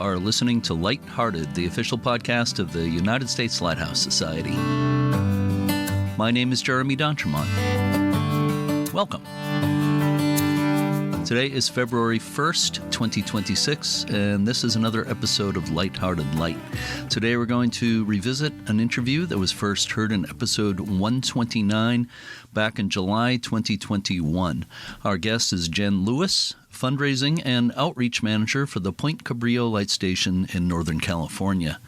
are listening to Lighthearted, the official podcast of the United States Lighthouse Society. My name is Jeremy D'Entremont. Welcome. Today is February 1st, 2026, and this is another episode of Lighthearted Light. Today we're going to revisit an interview that was first heard in episode 129 back in July 2021. Our guest is Jen Lewis, Fundraising and Outreach Manager for the Point Cabrillo Light Station in Northern California.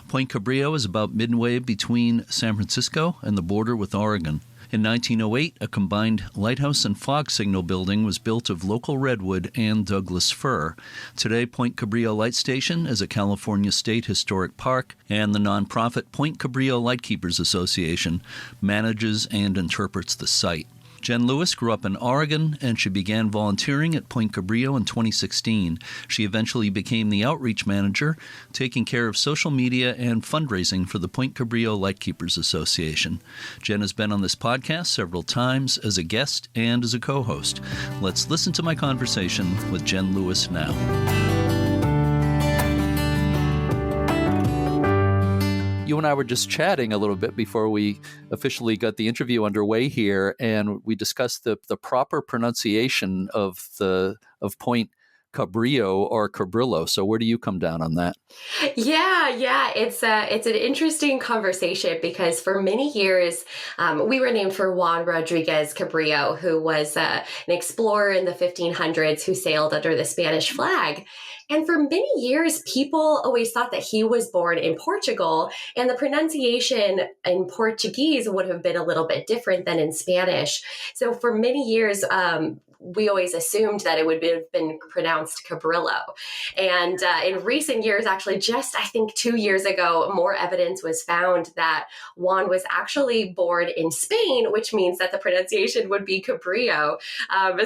Point Cabrillo is about midway between San Francisco and the border with Oregon. In 1908, a combined lighthouse and fog signal building was built of local redwood and Douglas fir. Today, Point Cabrillo Light Station is a California State Historic Park, and the nonprofit Point Cabrillo Lightkeepers Association manages and interprets the site. Jen Lewis grew up in Oregon, and she began volunteering at Point Cabrillo in 2016. She eventually became the outreach manager, taking care of social media and fundraising for the Point Cabrillo Lightkeepers Association. Jen has been on this podcast several times as a guest and as a co-host. Let's listen to my conversation with Jen Lewis now. You and I were just chatting a little bit before we officially got the interview underway here, and we discussed the proper pronunciation of Point Cabrillo or Cabrillo. So where do you come down on that? Yeah, it's an interesting conversation because for many years we were named for Juan Rodriguez Cabrillo, who was an explorer in the 1500s who sailed under the Spanish flag. And for many years, people always thought that he was born in Portugal, and the pronunciation in Portuguese would have been a little bit different than in Spanish. So for many years, we always assumed that it would have been pronounced Cabrillo. And in recent years, actually just I think 2 years ago, more evidence was found that Juan was actually born in Spain, which means that the pronunciation would be Cabrillo.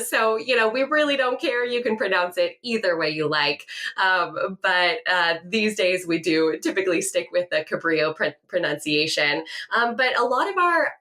So, we really don't care. You can pronounce it either way you like. But these days we do typically stick with the Cabrillo pronunciation. But a lot of our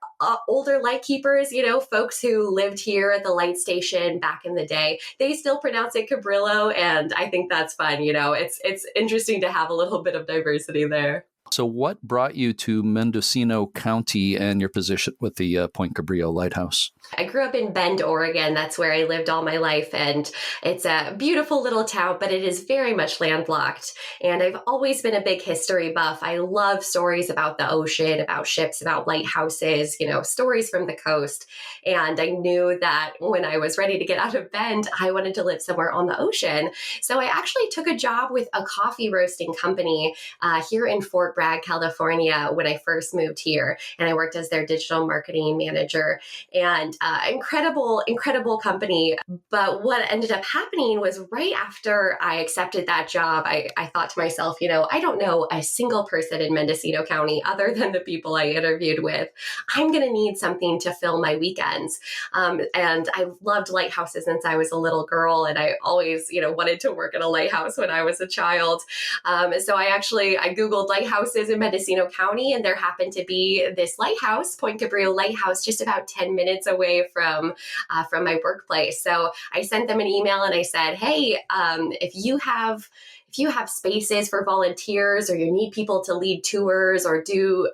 older lightkeepers, folks who lived here at the light station back in the day, they still pronounce it Cabrillo, and I think that's fun. It's interesting to have a little bit of diversity there. So what brought you to Mendocino County and your position with the Point Cabrillo Lighthouse? I grew up in Bend, Oregon. That's where I lived all my life. And it's a beautiful little town, but it is very much landlocked. And I've always been a big history buff. I love stories about the ocean, about ships, about lighthouses, stories from the coast. And I knew that when I was ready to get out of Bend, I wanted to live somewhere on the ocean. So I actually took a job with a coffee roasting company here in Fort Bragg, California, when I first moved here. And I worked as their digital marketing manager. And incredible company. But what ended up happening was right after I accepted that job, I thought to myself, I don't know a single person in Mendocino County other than the people I interviewed with. I'm going to need something to fill my weekends. And I loved lighthouses since I was a little girl. And I always, wanted to work at a lighthouse when I was a child. So I Googled lighthouses in Mendocino County, and there happened to be this lighthouse, Point Cabrillo Lighthouse, just about 10 minutes away from my workplace. So I sent them an email and I said, hey, if you have spaces for volunteers, or you need people to lead tours or do,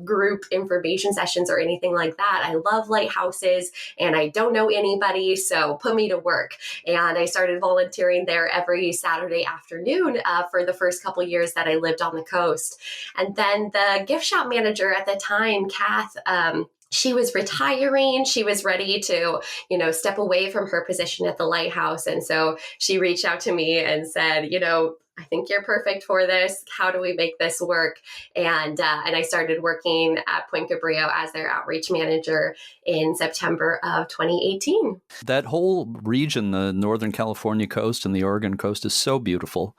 group information sessions or anything like that, I love lighthouses and I don't know anybody, so put me to work. And I started volunteering there every Saturday afternoon for the first couple years that I lived on the coast. And then the gift shop manager at the time, Kath, she was retiring. She was ready to, step away from her position at the lighthouse. And so she reached out to me and said, I think you're perfect for this. How do we make this work? And I started working at Point Cabrillo as their outreach manager in September of 2018. That whole region, the Northern California coast and the Oregon coast, is so beautiful.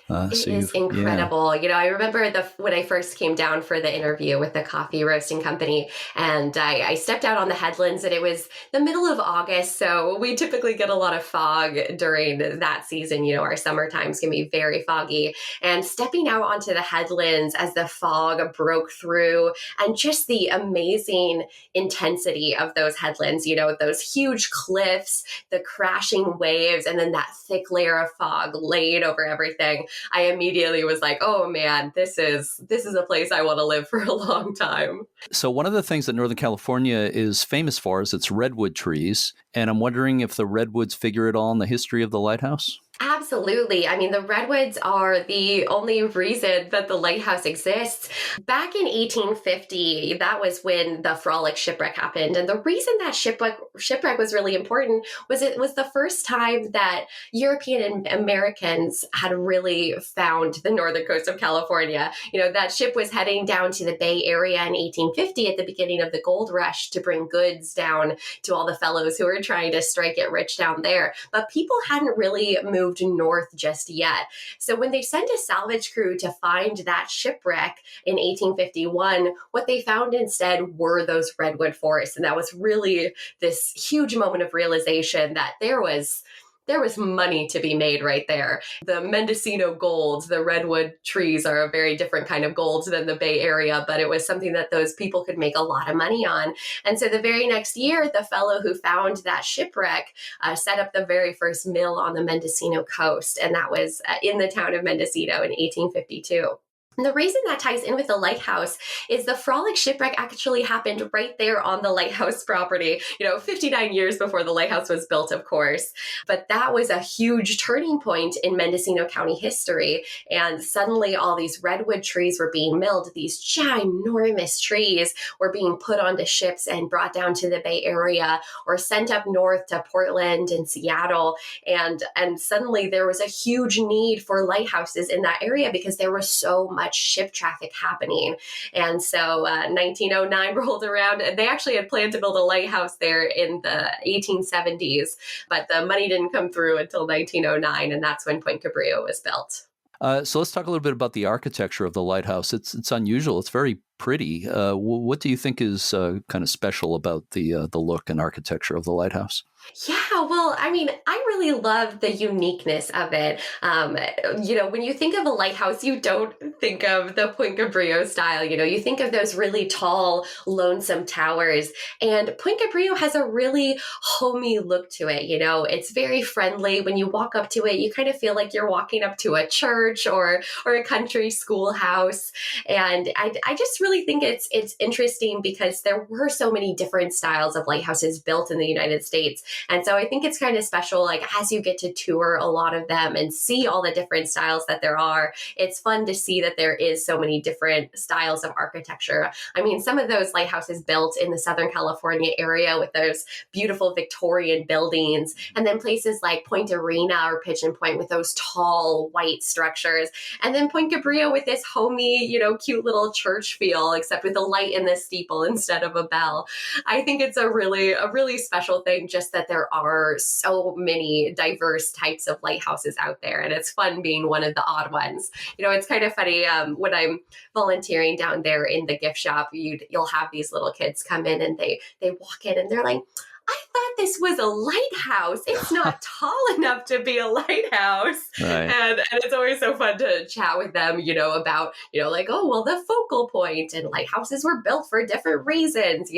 It is incredible. Yeah. I remember when I first came down for the interview with the coffee roasting company, and I stepped out on the headlands, and it was the middle of August. So we typically get a lot of fog during that season. Our summer times can be very fog foggy. And stepping out onto the headlands as the fog broke through, and just the amazing intensity of those headlands, those huge cliffs, the crashing waves, and then that thick layer of fog laid over everything. I immediately was like, oh man, this is a place I want to live for a long time. So one of the things that Northern California is famous for is its redwood trees. And I'm wondering if the redwoods figure at all in the history of the lighthouse? Absolutely. I mean, the redwoods are the only reason that the lighthouse exists. Back in 1850, that was when the Frolic shipwreck happened. And the reason that shipwreck was really important was it was the first time that European Americans had really found the northern coast of California. That ship was heading down to the Bay Area in 1850 at the beginning of the gold rush to bring goods down to all the fellows who were trying to strike it rich down there. But people hadn't really moved north just yet. So when they sent a salvage crew to find that shipwreck in 1851, what they found instead were those redwood forests. And that was really this huge moment of realization that there was money to be made right there. The Mendocino gold, the redwood trees are a very different kind of gold than the Bay Area, but it was something that those people could make a lot of money on. And so the very next year, the fellow who found that shipwreck set up the very first mill on the Mendocino coast. And that was in the town of Mendocino in 1852. And the reason that ties in with the lighthouse is the Frolic shipwreck actually happened right there on the lighthouse property, 59 years before the lighthouse was built, of course. But that was a huge turning point in Mendocino County history. And suddenly all these redwood trees were being milled. These ginormous trees were being put onto ships and brought down to the Bay Area or sent up north to Portland and Seattle. And suddenly there was a huge need for lighthouses in that area because there was so much ship traffic happening. And so 1909 rolled around, and they actually had planned to build a lighthouse there in the 1870s, but the money didn't come through until 1909, and that's when Point Cabrillo was built. So let's talk a little bit about the architecture of the lighthouse. It's unusual. It's very pretty. What do you think is kind of special about the look and architecture of the lighthouse? Yeah, well, I mean, I really love the uniqueness of it. When you think of a lighthouse, you don't think of the Point Cabrillo style. You think of those really tall, lonesome towers. And Point Cabrillo has a really homey look to it. It's very friendly. When you walk up to it, you kind of feel like you're walking up to a church or a country schoolhouse. And I just really think it's interesting because there were so many different styles of lighthouses built in the United States. And so I think it's kind of special, like as you get to tour a lot of them and see all the different styles that there are, it's fun to see that there is so many different styles of architecture. I mean, some of those lighthouses built in the Southern California area with those beautiful Victorian buildings, and then places like Point Arena or Pigeon Point with those tall white structures, and then Point Cabrillo with this homey, cute little church feel, except with a light in the steeple instead of a bell. I think it's a really special thing just that there are so many diverse types of lighthouses out there. And it's fun being one of the odd ones. It's kind of funny when I'm volunteering down there in the gift shop, you'll have these little kids come in and they walk in and they're like, I thought this was a lighthouse. It's not tall enough to be a lighthouse. Right. And it's always so fun to chat with them, about, like, oh, well, the focal point and lighthouses were built for different reasons.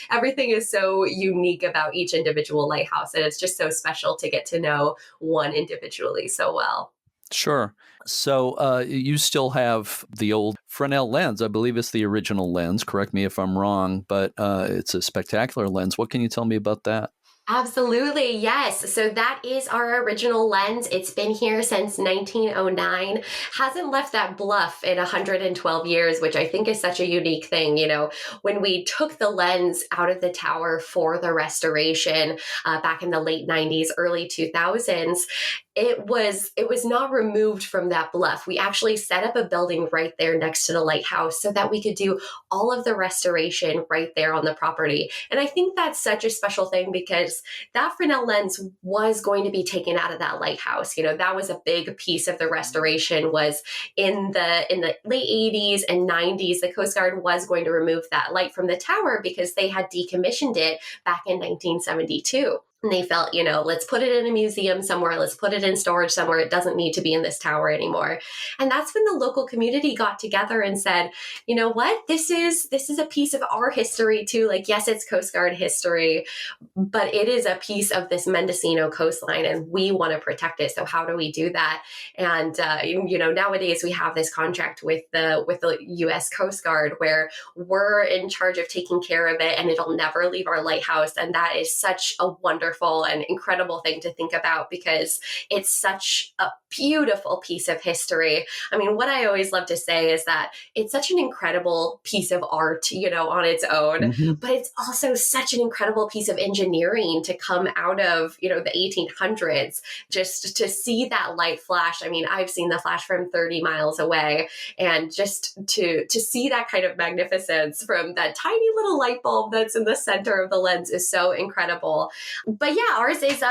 Everything is so unique about each individual lighthouse. And it's just so special to get to know one individually so well. Sure. So you still have the old Fresnel lens. I believe it's the original lens. Correct me if I'm wrong, but it's a spectacular lens. What can you tell me about that? Absolutely, yes. So that is our original lens. It's been here since 1909. Hasn't left that bluff in 112 years, which I think is such a unique thing. When we took the lens out of the tower for the restoration back in the late 90s, early 2000s, it was not removed from that bluff. We actually set up a building right there next to the lighthouse so that we could do all of the restoration right there on the property. And I think that's such a special thing because that Fresnel lens was going to be taken out of that lighthouse. That was a big piece of the restoration was in the late 80s and 90s, the Coast Guard was going to remove that light from the tower because they had decommissioned it back in 1972. And they felt, let's put it in a museum somewhere. Let's put it in storage somewhere. It doesn't need to be in this tower anymore. And that's when the local community got together and said, you know what, this is a piece of our history too. Like, yes, it's Coast Guard history, but it is a piece of this Mendocino coastline and we want to protect it. So how do we do that? And, nowadays we have this contract with the U.S. Coast Guard where we're in charge of taking care of it and it'll never leave our lighthouse. And that is such a wonderful and incredible thing to think about because it's such a beautiful piece of history. I mean, what I always love to say is that it's such an incredible piece of art, on its own, but it's also such an incredible piece of engineering to come out of, the 1800s, just to see that light flash. I mean, I've seen the flash from 30 miles away, and just to see that kind of magnificence from that tiny little light bulb that's in the center of the lens is so incredible. But yeah, ours is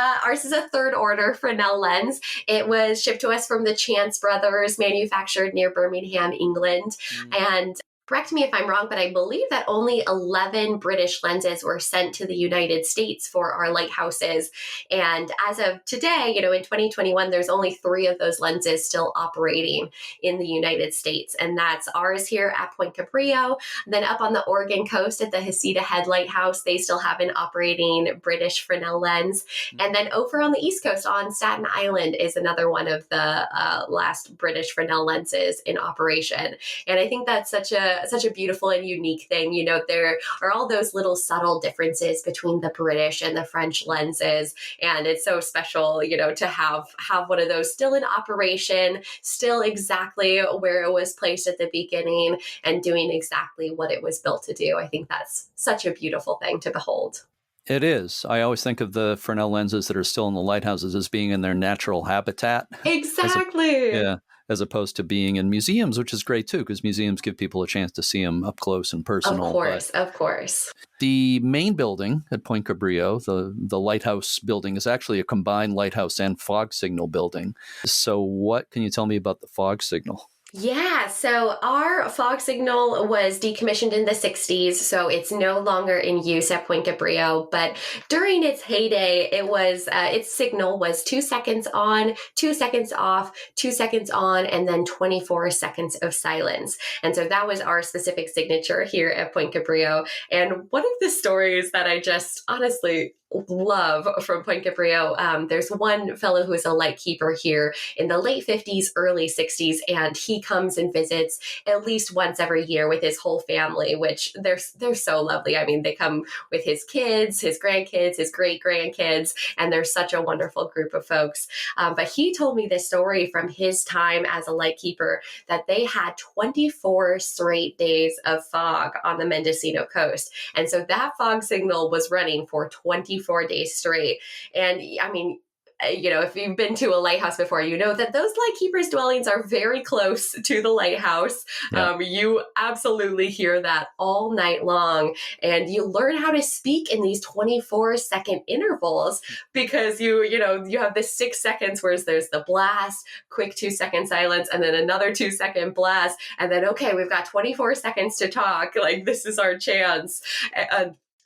a third order Fresnel lens. It was shipped to us from the Chance Brothers, manufactured near Birmingham, England. And correct me if I'm wrong, but I believe that only 11 British lenses were sent to the United States for our lighthouses. And as of today, in 2021, there's only 3 of those lenses still operating in the United States. And that's ours here at Point Cabrillo. Then up on the Oregon coast at the Heceta Head Lighthouse, they still have an operating British Fresnel lens. And then over on the East Coast on Staten Island is another one of the last British Fresnel lenses in operation. And I think that's such a beautiful and unique thing. There are all those little subtle differences between the British and the French lenses. And it's so special, to have one of those still in operation, still exactly where it was placed at the beginning and doing exactly what it was built to do. I think that's such a beautiful thing to behold. It is. I always think of the Fresnel lenses that are still in the lighthouses as being in their natural habitat. Exactly. As opposed to being in museums, which is great too, because museums give people a chance to see them up close and personal. Of course. The main building at Point Cabrillo, the lighthouse building, is actually a combined lighthouse and fog signal building. So what can you tell me about the fog signal? Yeah, so our fog signal was decommissioned in the 60s, so it's no longer in use at Point Cabrillo. But during its heyday, its signal was 2 seconds on, 2 seconds off, 2 seconds on, and then 24 seconds of silence. And so that was our specific signature here at Point Cabrillo. And one of the stories that I just honestly love from Point Cabrillo. There's one fellow who is a lightkeeper here in the late 50s, early 60s, and he comes and visits at least once every year with his whole family, which they're so lovely. I mean, they come with his kids, his grandkids, his great grandkids, and they're such a wonderful group of folks. But he told me this story from his time as a lightkeeper that they had 24 straight days of fog on the Mendocino coast. And so that fog signal was running for 24 days straight. And I mean, if you've been to a lighthouse before, you know that those lightkeepers' dwellings are very close to the lighthouse. Yeah. You absolutely hear that all night long. And you learn how to speak in these 24-second intervals because you have this 6 seconds where there's the blast, quick 2-second silence, and then another 2-second blast. And then, okay, we've got 24 seconds to talk. Like, this is our chance.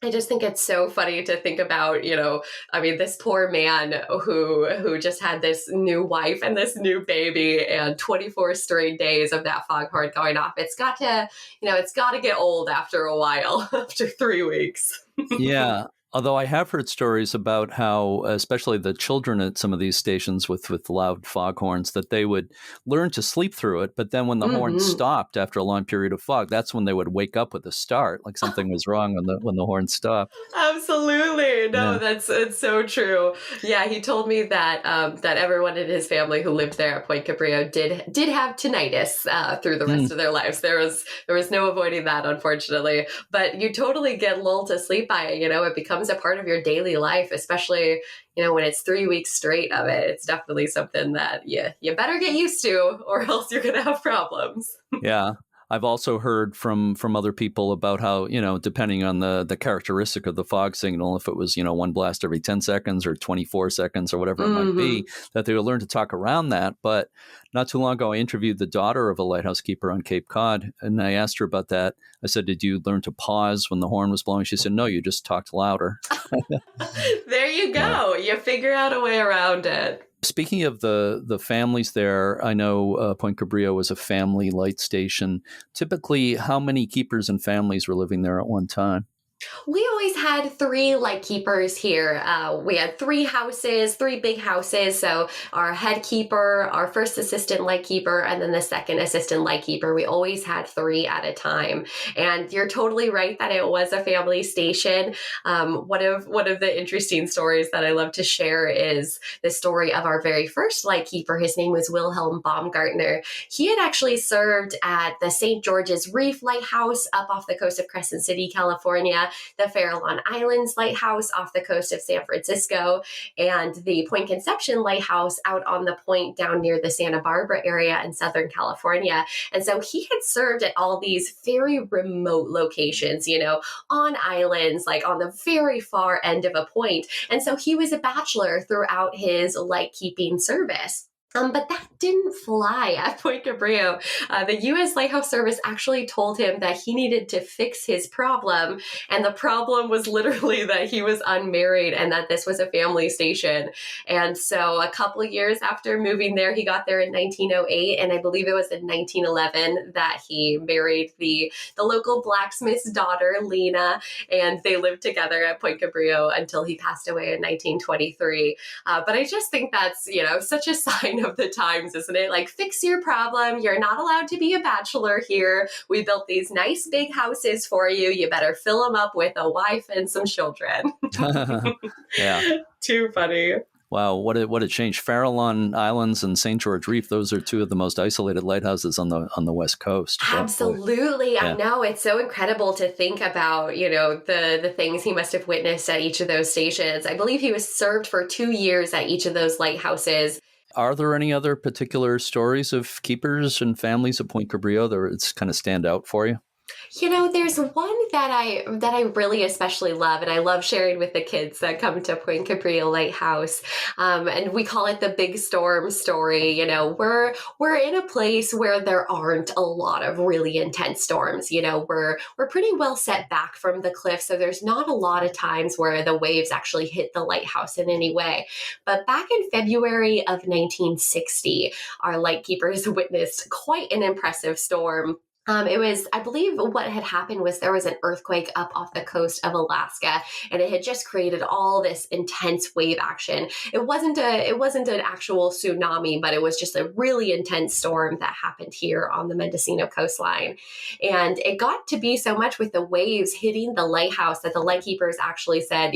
I just think it's so funny to think about, this poor man who just had this new wife and this new baby and 24 straight days of that foghorn going off. It's got to get old after a while, after 3 weeks. Yeah. Although I have heard stories about how, especially the children at some of these stations with loud foghorns, that they would learn to sleep through it. But then when the horn stopped after a long period of fog, that's when they would wake up with a start, like something was wrong when the horn stopped. Absolutely. No, it's so true. Yeah, he told me that that everyone in his family who lived there at Point Cabrillo did have tinnitus through the rest of their lives. There was no avoiding that, unfortunately. But you totally get lulled to sleep by it. It becomes a part of your daily life, especially, when it's 3 weeks straight of it. It's definitely something that you better get used to or else you're going to have problems. Yeah. I've also heard from other people about how, depending on the characteristic of the fog signal, if it was, one blast every 10 seconds or 24 seconds or whatever it might be, that they would learn to talk around that. But not too long ago, I interviewed the daughter of a lighthouse keeper on Cape Cod, and I asked her about that. I said, did you learn to pause when the horn was blowing? She said, no, you just talked louder. There you go. You figure out a way around it. Speaking of the families there, I know Point Cabrillo was a family light station. Typically, how many keepers and families were living there at one time? We always had 3 lightkeepers here. We had 3 houses, 3 big houses. So our head keeper, our first assistant lightkeeper, and then the second assistant lightkeeper. We always had 3 at a time. And you're totally right that it was a family station. One of the interesting stories that I love to share is the story of our very first lightkeeper. His name was Wilhelm Baumgartner. He had actually served at the St. George's Reef Lighthouse up off the coast of Crescent City, California, the Farallon Islands Lighthouse off the coast of San Francisco, and the Point Conception Lighthouse out on the point down near the Santa Barbara area in Southern California. And so he had served at all these very remote locations, on islands, like on the very far end of a point. And so he was a bachelor throughout his lightkeeping service. But that didn't fly at Point Cabrillo. The U.S. Lighthouse Service actually told him that he needed to fix his problem. And the problem was literally that he was unmarried and that this was a family station. And so a couple of years after moving there, he got there in 1908. And I believe it was in 1911 that he married the local blacksmith's daughter, Lena. And they lived together at Point Cabrillo until he passed away in 1923. But I just think that's, such a sign of the times, isn't it? Like, fix your problem. You're not allowed to be a bachelor here. We built these nice big houses for you. You better fill them up with a wife and some children. Yeah. Too funny. Wow, what a change. Farallon Islands and St. George Reef, those are 2 of the most isolated lighthouses on the West Coast. Absolutely. Yeah. I know. It's so incredible to think about, the things he must have witnessed at each of those stations. I believe he was served for 2 years at each of those lighthouses. Are there any other particular stories of keepers and families at Point Cabrillo that kind of stand out for you? There's one that I really especially love, and I love sharing with the kids that come to Point Cabrillo Lighthouse. And we call it the big storm story. We're in a place where there aren't a lot of really intense storms. We're pretty well set back from the cliff, so there's not a lot of times where the waves actually hit the lighthouse in any way. But back in February of 1960, our lightkeepers witnessed quite an impressive storm. It was, I believe what had happened was there was an earthquake up off the coast of Alaska, and it had just created all this intense wave action. It wasn't an actual tsunami, but it was just a really intense storm that happened here on the Mendocino coastline. And it got to be so much with the waves hitting the lighthouse that the lightkeepers actually said,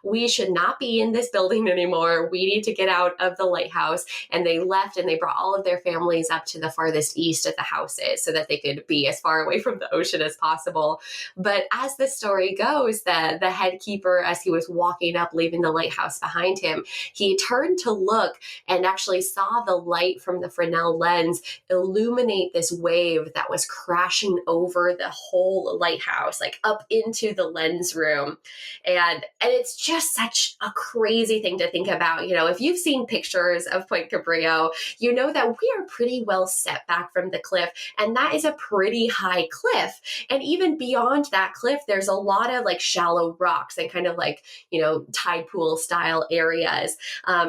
we should not be in this building anymore. We need to get out of the lighthouse. And they left, and they brought all of their families up to the farthest east of the houses so that they could be as far away from the ocean as possible. But as the story goes, the head keeper, as he was walking up, leaving the lighthouse behind him, he turned to look and actually saw the light from the Fresnel lens illuminate this wave that was crashing over the whole lighthouse, like up into the lens room. And it's just such a crazy thing to think about. If you've seen pictures of Point Cabrillo, you know that we are pretty well set back from the cliff, and that is a pretty high cliff. And even beyond that cliff, there's a lot of like shallow rocks and kind of like, tide pool style areas.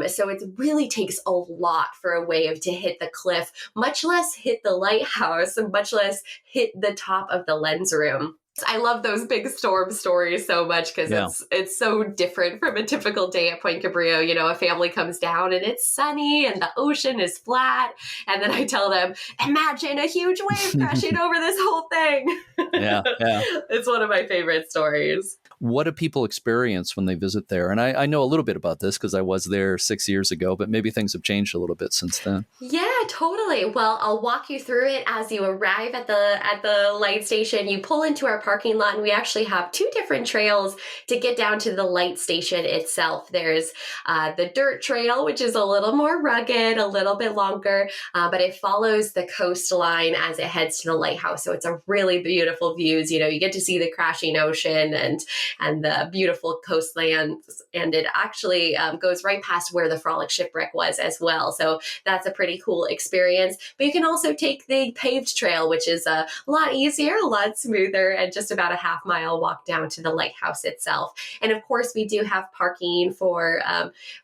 So it really takes a lot for a wave to hit the cliff, much less hit the lighthouse, and much less hit the top of the lens room. I love those big storm stories so much because it's so different from a typical day at Point Cabrillo. A family comes down and it's sunny and the ocean is flat. And then I tell them, imagine a huge wave crashing over this whole thing. Yeah. It's one of my favorite stories. What do people experience when they visit there? And I know a little bit about this because I was there 6 years ago, but maybe things have changed a little bit since then. Yeah, totally. Well, I'll walk you through it as you arrive at the light station. You pull into our parking lot, and we actually have two different trails to get down to the light station itself. There's the dirt trail, which is a little more rugged, a little bit longer, but it follows the coastline as it heads to the lighthouse. So it's a really beautiful views. You get to see the crashing ocean and the beautiful coastlands, and it actually goes right past where the Frolic shipwreck was as well. So that's a pretty cool experience. But you can also take the paved trail, which is a lot easier, a lot smoother, and just about a half-mile walk down to the lighthouse itself. And of course, we do have parking for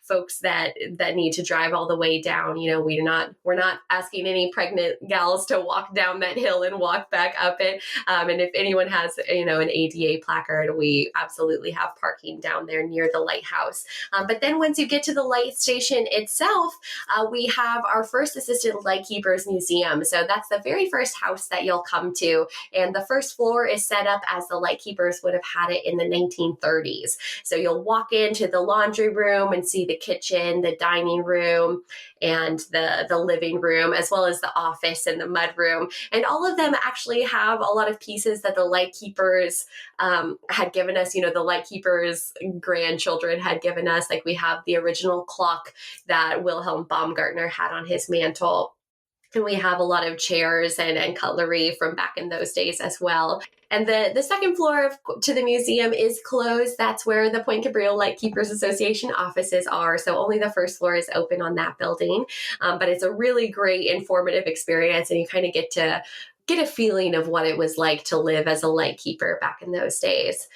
folks that need to drive all the way down. We're not asking any pregnant gals to walk down that hill and walk back up it. And if anyone has an ADA placard, we absolutely have parking down there near the lighthouse. But then once you get to the light station itself, we have our first assistant lightkeepers museum. So that's the very first house that you'll come to. And the first floor is set up as the lightkeepers would have had it in the 1930s. So you'll walk into the laundry room and see the kitchen, the dining room, and the living room, as well as the office and the mud room. And all of them actually have a lot of pieces that the lightkeepers had given us, the lightkeepers' grandchildren had given us. Like we have the original clock that Wilhelm Baumgartner had on his mantle. And we have a lot of chairs and cutlery from back in those days as well. And the second floor to the museum is closed. That's where the Point Cabrillo Lightkeepers Association offices are. So only the first floor is open on that building. But it's a really great informative experience, and you kind of get to get a feeling of what it was like to live as a lightkeeper back in those days.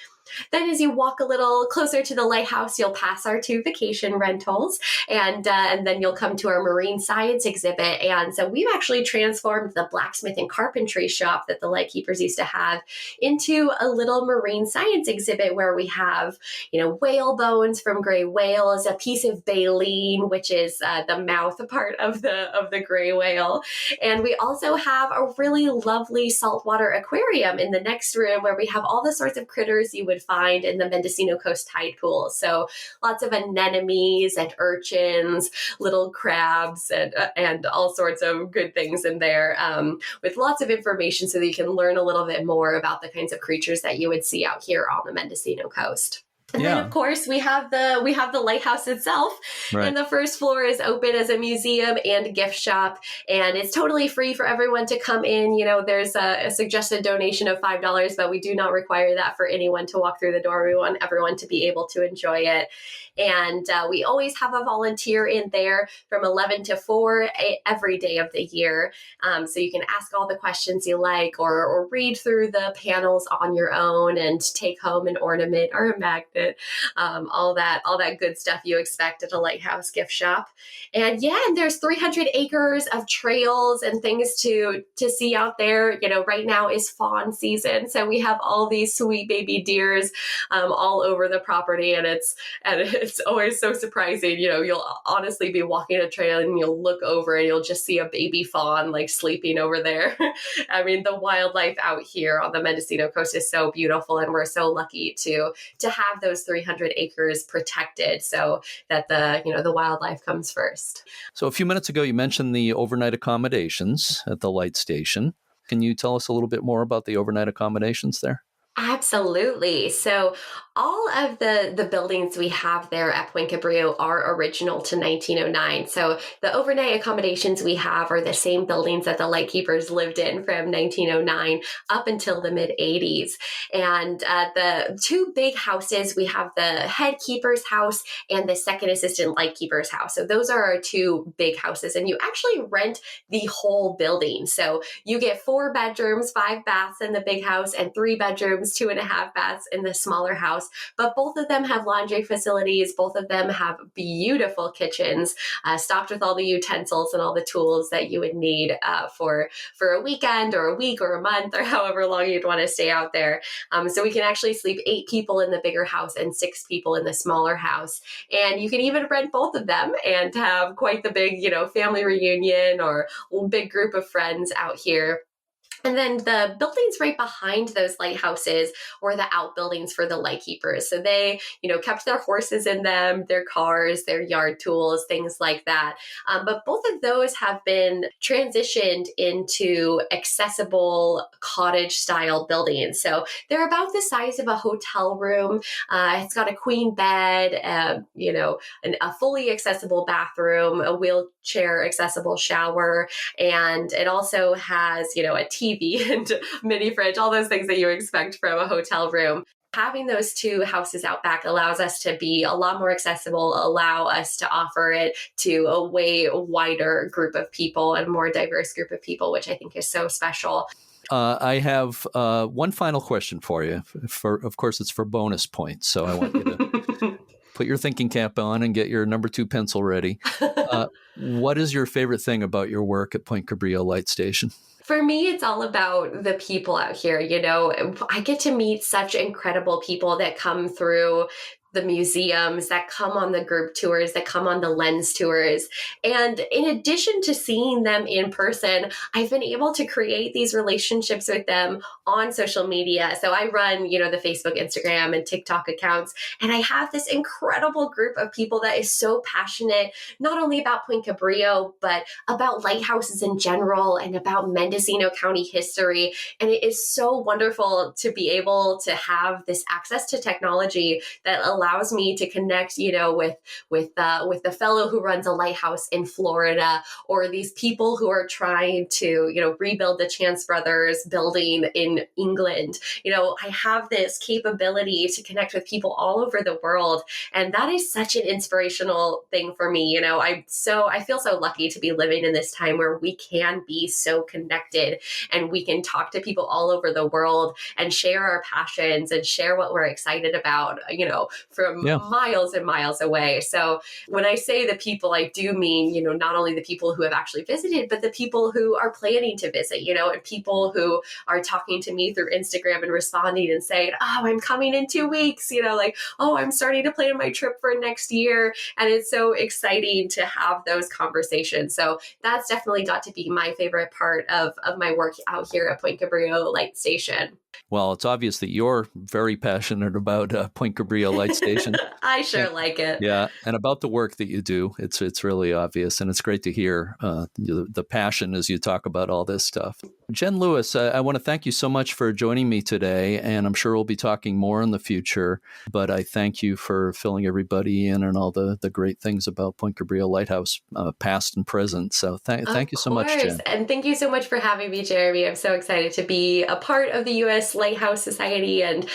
Then as you walk a little closer to the lighthouse, you'll pass our two vacation rentals, and then you'll come to our marine science exhibit. And so we've actually transformed the blacksmith and carpentry shop that the lightkeepers used to have into a little marine science exhibit where we have, whale bones from gray whales, a piece of baleen, which is the mouth part of the gray whale. And we also have a really lovely saltwater aquarium in the next room where we have all the sorts of critters you would find in the Mendocino Coast tide pools. So lots of anemones and urchins, little crabs, and all sorts of good things in there, with lots of information so that you can learn a little bit more about the kinds of creatures that you would see out here on the Mendocino Coast. And then, of course, we have the lighthouse itself. Right. And the first floor is open as a museum and gift shop. And it's totally free for everyone to come in. There's a suggested donation of $5, but we do not require that for anyone to walk through the door. We want everyone to be able to enjoy it. And we always have a volunteer in there from 11 to 4 every day of the year. So you can ask all the questions you like, or read through the panels on your own and take home an ornament or a magnet, all that good stuff you expect at a lighthouse gift shop. And and there's 300 acres of trails and things to see out there. Right now is fawn season, so we have all these sweet baby deers all over the property, and it's always so surprising. You'll honestly be walking a trail and you'll look over and you'll just see a baby fawn like sleeping over there. I mean, the wildlife out here on the Mendocino Coast is so beautiful, and we're so lucky to have those 300 acres protected so that the wildlife comes first. So a few minutes ago, you mentioned the overnight accommodations at the light station. Can you tell us a little bit more about the overnight accommodations there? Absolutely. So all of the buildings we have there at Point Cabrillo are original to 1909. So the overnight accommodations we have are the same buildings that the lightkeepers lived in from 1909 up until the mid-80s. And the two big houses, we have the head keeper's house and the second assistant lightkeeper's house. So those are our two big houses, and you actually rent the whole building. So you get 4 bedrooms, 5 baths in the big house, and 3 bedrooms, 2.5 baths in the smaller house. But both of them have laundry facilities. Both of them have beautiful kitchens, stocked with all the utensils and all the tools that you would need for a weekend or a week or a month or however long you'd want to stay out there. So we can actually sleep 8 people in the bigger house and 6 people in the smaller house. And you can even rent both of them and have quite the big, family reunion or big group of friends out here. And then the buildings right behind those lighthouses were the outbuildings for the lightkeepers. So they, kept their horses in them, their cars, their yard tools, things like that. But both of those have been transitioned into accessible cottage-style buildings. So they're about the size of a hotel room. It's got a queen bed, a fully accessible bathroom, a wheelchair accessible shower, and it also has, a TV and mini fridge, all those things that you expect from a hotel room. Having those two houses out back allows us to be a lot more accessible, allow us to offer it to a way wider group of people and more diverse group of people, which I think is so special. I have one final question for you. Of course, it's for bonus points. So I want you to put your thinking cap on and get your number 2 pencil ready. What is your favorite thing about your work at Point Cabrillo Light Station? For me, it's all about the people out here. I get to meet such incredible people that come through the museums, that come on the group tours, that come on the lens tours. And in addition to seeing them in person, I've been able to create these relationships with them on social media. So I run, the Facebook, Instagram, and TikTok accounts, and I have this incredible group of people that is so passionate, not only about Point Cabrillo, but about lighthouses in general and about Mendocino County history. And it is so wonderful to be able to have this access to technology that allows me to connect, with the fellow who runs a lighthouse in Florida, or these people who are trying to, rebuild the Chance Brothers building in England. I have this capability to connect with people all over the world, and that is such an inspirational thing for me. I feel so lucky to be living in this time where we can be so connected and we can talk to people all over the world and share our passions and share what we're excited about, from miles and miles away. So when I say the people, I do mean, not only the people who have actually visited, but the people who are planning to visit, and people who are talking to me through Instagram and responding and saying, oh, I'm coming in 2 weeks, oh, I'm starting to plan my trip for next year. And it's so exciting to have those conversations. So that's definitely got to be my favorite part of my work out here at Point Cabrillo Light Station. Well, it's obvious that you're very passionate about Point Cabrillo Light Station. I sure like it. Yeah, and about the work that you do. It's really obvious, and it's great to hear the passion as you talk about all this stuff. Jen Lewis, I want to thank you so much for joining me today, and I'm sure we'll be talking more in the future, but I thank you for filling everybody in and all the great things about Point Cabrillo Lighthouse, past and present. So thank you so much, Jen. And thank you so much for having me, Jeremy. I'm so excited to be a part of the U.S. Lighthouse Society and,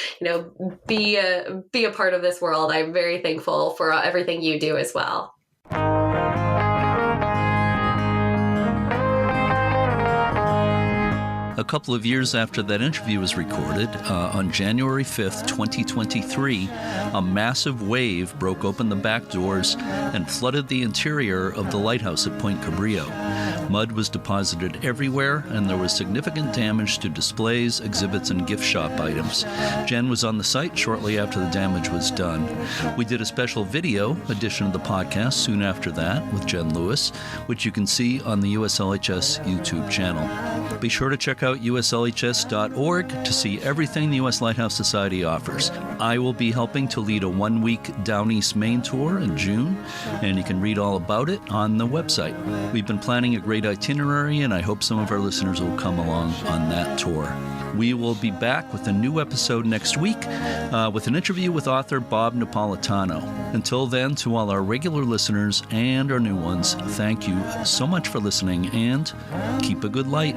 be a part of this world. I'm very thankful for everything you do as well. A couple of years after that interview was recorded, on January 5th, 2023, a massive wave broke open the back doors and flooded the interior of the lighthouse at Point Cabrillo. Mud was deposited everywhere, and there was significant damage to displays, exhibits, and gift shop items. Jen was on the site shortly after the damage was done. We did a special video edition of the podcast soon after that with Jen Lewis, which you can see on the USLHS YouTube channel. Be sure to check out uslhs.org to see everything the U.S. Lighthouse Society offers. I will be helping to lead a 1-week Down East Maine tour in June, and you can read all about it on the website. We've been planning a great itinerary, and I hope some of our listeners will come along on that tour. We will be back with a new episode next week with an interview with author Bob Napolitano. Until then, to all our regular listeners and our new ones, thank you so much for listening, and keep a good light.